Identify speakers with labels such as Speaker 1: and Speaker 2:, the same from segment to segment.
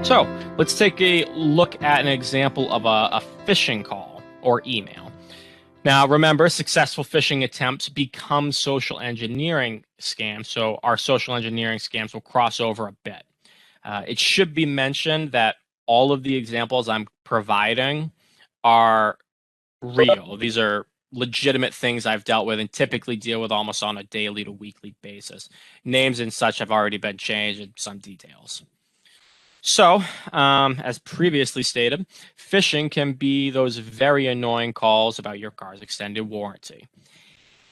Speaker 1: So let's take a look at an example of a phishing call or email. Now, remember, successful phishing attempts become social engineering scams, so our social engineering scams will cross over a bit. It should be mentioned that all of the examples I'm providing are real. These are legitimate things I've dealt with and typically deal with almost on a daily to weekly basis. Names and such have already been changed and some details. So, as previously stated, phishing can be those very annoying calls about your car's extended warranty.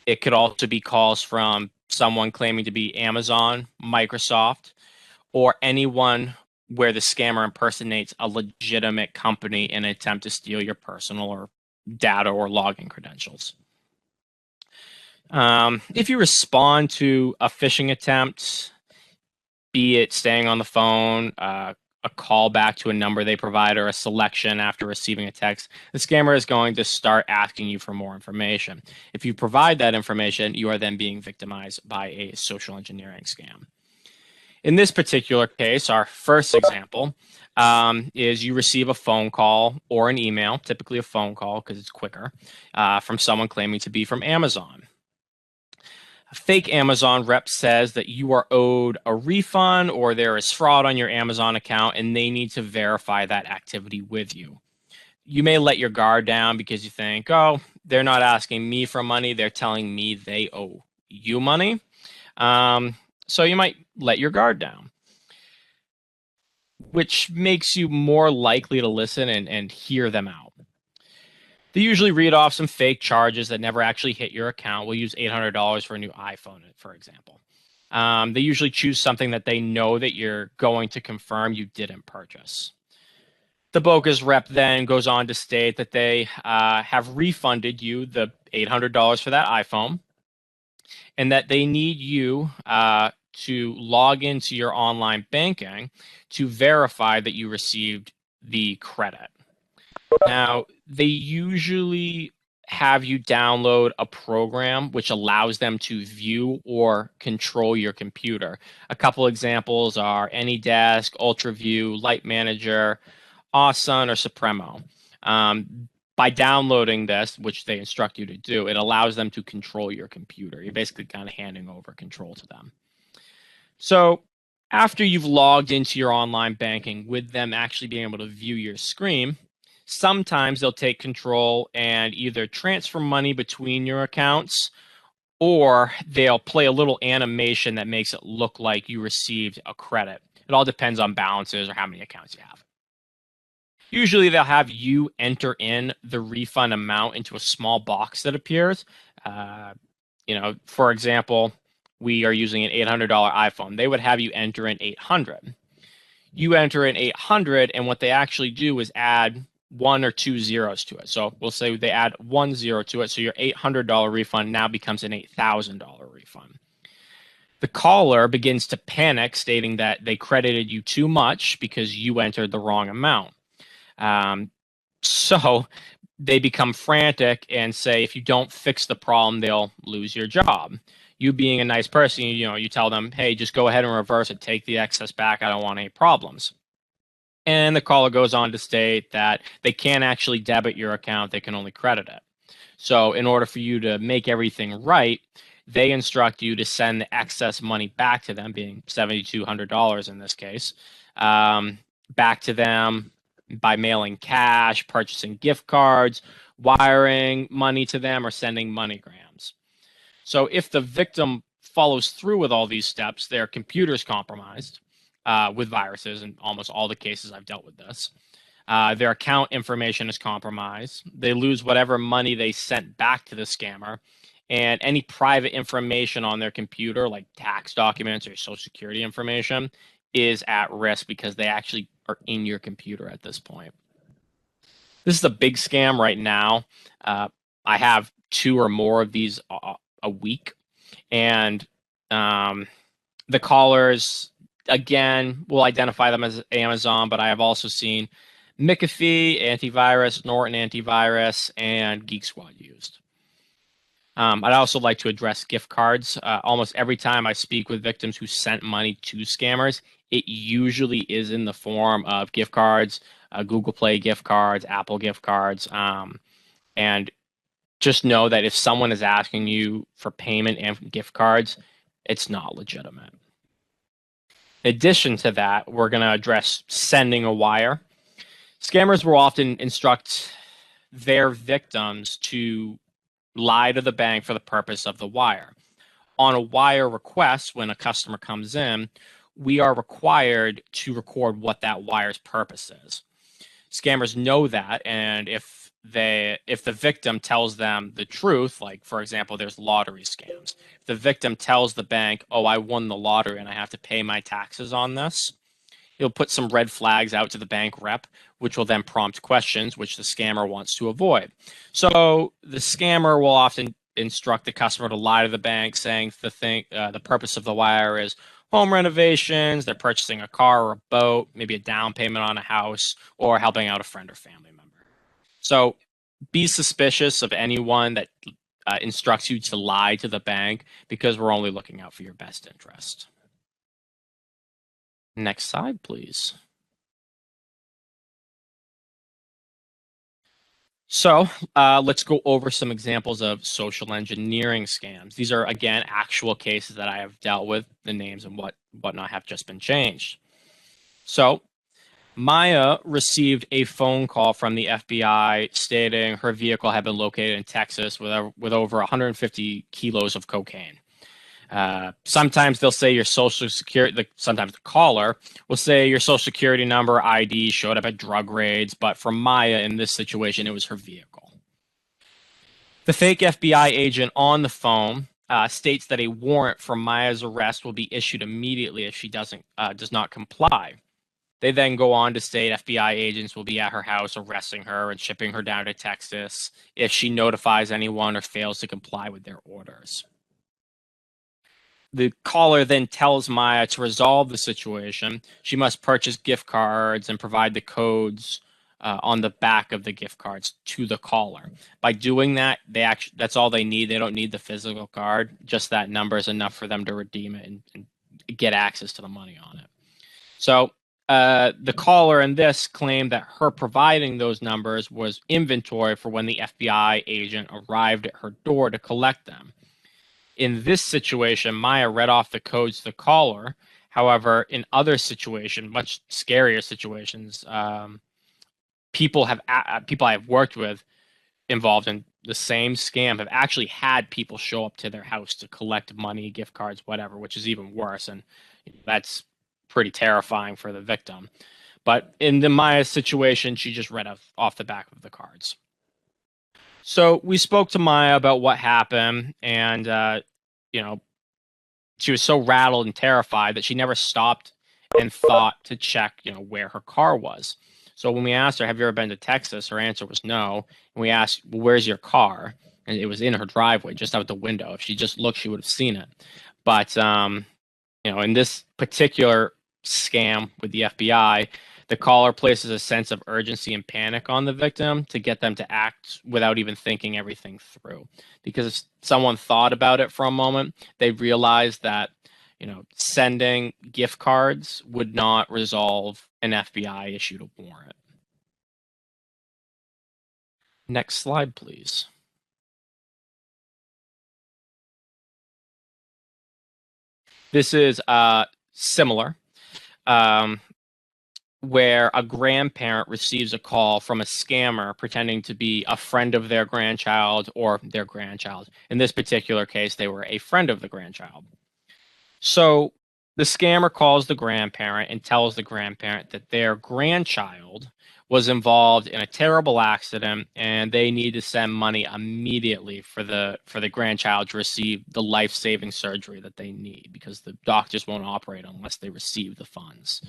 Speaker 1: It could also be calls from someone claiming to be Amazon, Microsoft, or anyone where the scammer impersonates a legitimate company in an attempt to steal your personal or data or login credentials. If you respond to a phishing attempt, be it staying on the phone, a call back to a number they provide, or a selection after receiving a text, the scammer is going to start asking you for more information. If you provide that information, you are then being victimized by a social engineering scam. In this particular case, our first example is you receive a phone call or an email, typically a phone call because it's quicker, from someone claiming to be from Amazon. A fake Amazon rep says that you are owed a refund or there is fraud on your Amazon account and they need to verify that activity with you. You may let your guard down because you think, oh, they're not asking me for money, they're telling me they owe you money. So you might let your guard down, which makes you more likely to listen and hear them out. They usually read off some fake charges that never actually hit your account. We'll use $800 for a new iPhone, for example. They usually choose something that they know that you're going to confirm you didn't purchase. The bogus rep then goes on to state that they have refunded you the $800 for that iPhone and that they need you to log into your online banking to verify that you received the credit. Now, they usually have you download a program which allows them to view or control your computer. A couple examples are AnyDesk, UltraView, Light Manager, Asun, or Supremo. By downloading this, which they instruct you to do, it allows them to control your computer. You're basically kind of handing over control to them. So after you've logged into your online banking with them actually being able to view your screen, sometimes they'll take control and either transfer money between your accounts or they'll play a little animation that makes it look like you received a credit. It all depends on balances or how many accounts you have. Usually they'll have you enter in the refund amount into a small box that appears. For example, we are using an $800 iPhone. They would have you enter in 800. You enter in 800, and what they actually do is add one or two zeros to it. So we'll say they add 1 0 to it. So your $800 refund now becomes an $8,000 refund. The caller begins to panic, stating that they credited you too much because you entered the wrong amount. So they become frantic and say, if you don't fix the problem, they'll lose your job. You being a nice person, you tell them, hey, just go ahead and reverse it. Take the excess back. I don't want any problems. And the caller goes on to state that they can't actually debit your account. They can only credit it. So in order for you to make everything right, they instruct you to send the excess money back to them, being $7,200 in this case, back to them by mailing cash, purchasing gift cards, wiring money to them, or sending MoneyGrams. So if the victim follows through with all these steps, their computer is compromised with viruses. In almost all the cases I've dealt with this. Their account information is compromised. They lose whatever money they sent back to the scammer. And any private information on their computer, like tax documents or social security information, is at risk because they actually are in your computer at this point. This is a big scam right now. I have 2 or more of these a week. And the callers, again, will identify them as Amazon, but I have also seen McAfee Antivirus, Norton Antivirus, and Geek Squad used. I'd also like to address gift cards. Almost every time I speak with victims who sent money to scammers, it usually is in the form of gift cards, Google Play gift cards, Apple gift cards. And just know that if someone is asking you for payment and gift cards, it's not legitimate. In addition to that, we're going to address sending a wire. Scammers will often instruct their victims to lie to the bank for the purpose of the wire. On a wire request, when a customer comes in, we are required to record what that wire's purpose is. Scammers know that, and if the victim tells them the truth, like for example, there's lottery scams. If the victim tells the bank, "Oh, I won the lottery and I have to pay my taxes on this," he'll put some red flags out to the bank rep, which will then prompt questions which the scammer wants to avoid. So the scammer will often instruct the customer to lie to the bank, saying the purpose of the wire is home renovations, they're purchasing a car or a boat, maybe a down payment on a house, or helping out a friend or family member. So be suspicious of anyone that instructs you to lie to the bank, because we're only looking out for your best interest. Next slide, please. So let's go over some examples of social engineering scams. These are, again, actual cases that I have dealt with. The names and whatnot have just been changed. So Maya received a phone call from the FBI stating her vehicle had been located in Texas with over 150 kilos of cocaine. Sometimes they'll say your social security, sometimes the caller will say your social security number, ID showed up at drug raids, but for Maya in this situation, it was her vehicle. The fake FBI agent on the phone states that a warrant for Maya's arrest will be issued immediately if she does not comply. They then go on to state FBI agents will be at her house arresting her and shipping her down to Texas if she notifies anyone or fails to comply with their orders. The caller then tells Maya to resolve the situation, she must purchase gift cards and provide the codes on the back of the gift cards to the caller. By doing that, that's all they need. They don't need the physical card. Just that number is enough for them to redeem it and get access to the money on it. So the caller in this claimed that her providing those numbers was inventory for when the FBI agent arrived at her door to collect them. In this situation, Maya read off the codes to the caller. However, in other situations, much scarier situations, people I have worked with involved in the same scam have actually had people show up to their house to collect money, gift cards, whatever, which is even worse, and that's pretty terrifying for the victim. But in the Maya situation, she just read off the back of the cards. So we spoke to Maya about what happened, and she was so rattled and terrified that she never stopped and thought to check, where her car was. So when we asked her, "Have you ever been to Texas?" her answer was no. And we asked, "Well, where's your car?" And it was in her driveway, just out the window. If she just looked, she would have seen it. But in this particular scam with the FBI, the caller places a sense of urgency and panic on the victim to get them to act without even thinking everything through. Because if someone thought about it for a moment, they realized that, sending gift cards would not resolve an FBI issued a warrant. Next slide, please. This is similar. Where a grandparent receives a call from a scammer pretending to be a friend of their grandchild or their grandchild. In this particular case, they were a friend of the grandchild. So the scammer calls the grandparent and tells the grandparent that their grandchild was involved in a terrible accident and they need to send money immediately for the grandchild to receive the life-saving surgery that they need, because the doctors won't operate unless they receive the funds.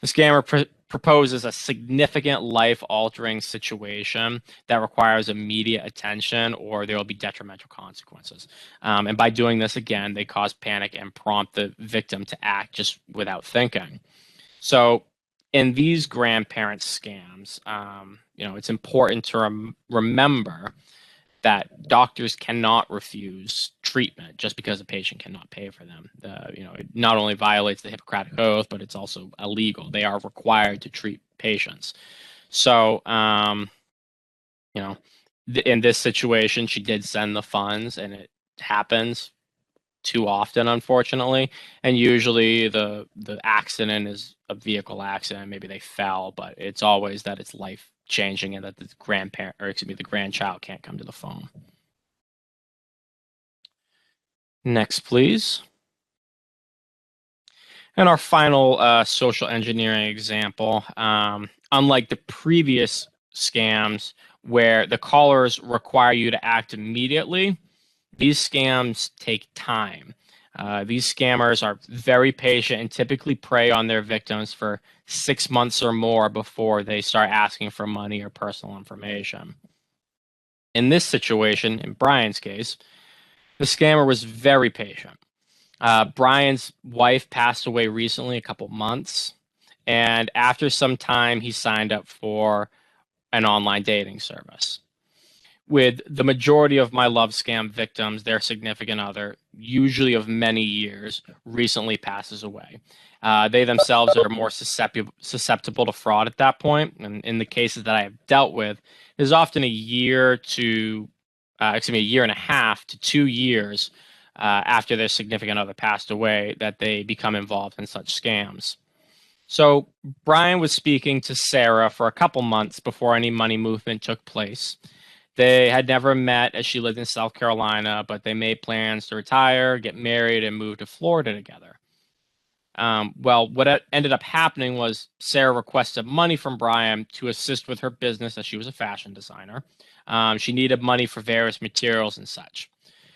Speaker 1: The scammer proposes a significant life-altering situation that requires immediate attention, or there will be detrimental consequences. And by doing this, again, they cause panic and prompt the victim to act just without thinking. So in these grandparent scams, it's important to remember that doctors cannot refuse treatment just because a patient cannot pay for them. It not only violates the Hippocratic Oath, but it's also illegal. They are required to treat patients. So, in this situation, she did send the funds, and it happens too often, unfortunately. And usually the accident is a vehicle accident. Maybe they fell, but it's always that it's life changing and that the the grandchild can't come to the phone. Next, please. And our final social engineering example, unlike the previous scams where the callers require you to act immediately, these scams take time. These scammers are very patient and typically prey on their victims for 6 months or more before they start asking for money or personal information. In this situation, in Brian's case, the scammer was very patient. Brian's wife passed away recently, a couple months, and after some time, he signed up for an online dating service. With the majority of my love scam victims, their significant other, usually of many years, recently passes away. They themselves are more susceptible to fraud at that point. And in the cases that I have dealt with, there's often a year a year and a half to 2 years after their significant other passed away that they become involved in such scams. So Brian was speaking to Sarah for a couple months before any money movement took place. They had never met as she lived in South Carolina, but they made plans to retire, get married, and move to Florida together. What ended up happening was Sarah requested money from Brian to assist with her business as she was a fashion designer. She needed money for various materials and such.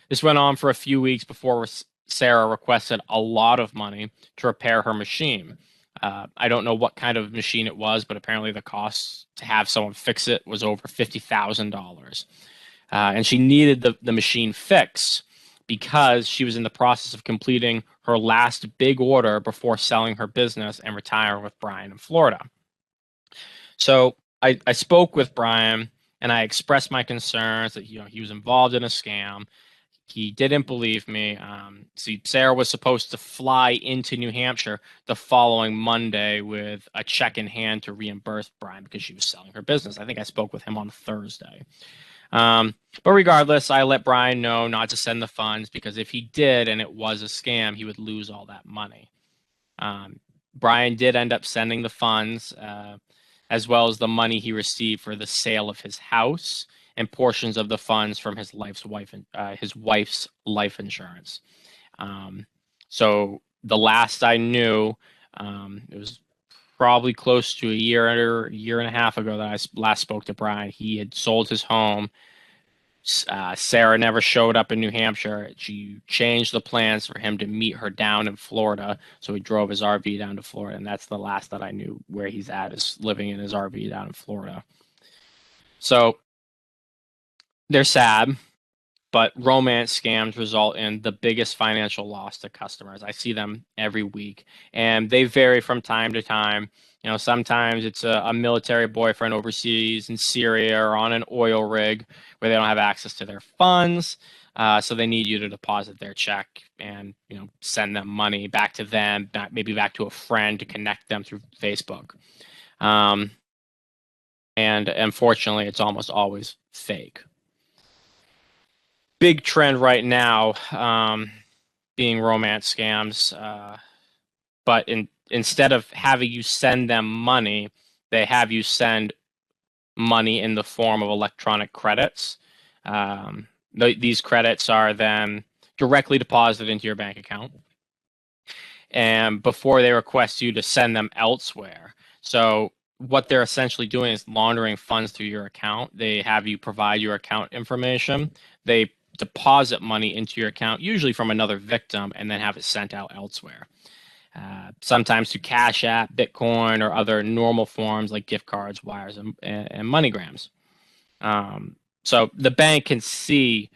Speaker 1: This went on for a few weeks before Sarah requested a lot of money to repair her machine. I don't know what kind of machine it was, but apparently the cost to have someone fix it was over $50,000. And she needed the machine fixed because she was in the process of completing her last big order before selling her business and retiring with Brian in Florida. So I spoke with Brian and I expressed my concerns that he was involved in a scam. He didn't believe me. See, Sarah was supposed to fly into New Hampshire the following Monday with a check in hand to reimburse Brian because she was selling her business. I think I spoke with him on Thursday. But regardless, I let Brian know not to send the funds because if he did and it was a scam, he would lose all that money. Brian did end up sending the funds as well as the money he received for the sale of his house and portions of the funds from his wife's life insurance. So the last I knew, it was probably close to a year and a half ago that I last spoke to Brian. He had sold his home. Sarah never showed up in New Hampshire. She changed the plans for him to meet her down in Florida. So he drove his RV down to Florida, and that's the last that I knew where he's at, is living in his RV down in Florida. So they're sad, but romance scams result in the biggest financial loss to customers. I see them every week, and they vary from time to time. Sometimes it's a military boyfriend overseas in Syria or on an oil rig where they don't have access to their funds. So they need you to deposit their check and send them money back to them, maybe back to a friend to connect them through Facebook. And unfortunately, it's almost always fake. Big trend right now being romance scams, but instead of having you send them money, they have you send money in the form of electronic credits. These credits are then directly deposited into your bank account, and before they request you to send them elsewhere. So what they're essentially doing is laundering funds through your account. They have you provide your account information. They deposit money into your account, usually from another victim, and then have it sent out elsewhere. Sometimes to Cash App, Bitcoin, or other normal forms like gift cards, wires, and MoneyGrams. So the bank can see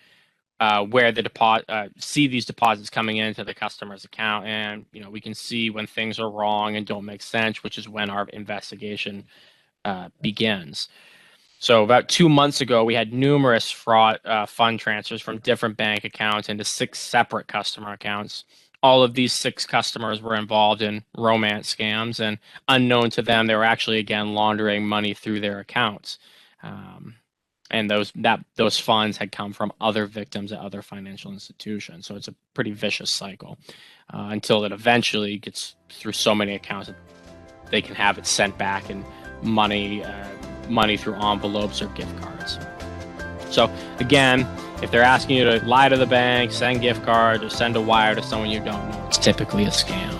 Speaker 1: where see these deposits coming into the customer's account, and we can see when things are wrong and don't make sense, which is when our investigation begins. So about 2 months ago, we had numerous fraud fund transfers from different bank accounts into 6 separate customer accounts. All of these 6 customers were involved in romance scams, and unknown to them, they were actually again laundering money through their accounts. And those funds had come from other victims at other financial institutions. So it's a pretty vicious cycle until it eventually gets through so many accounts that they can have it sent back in money through envelopes or gift cards. So again, if they're asking you to lie to the bank, send gift cards, or send a wire to someone you don't know, it's typically a scam.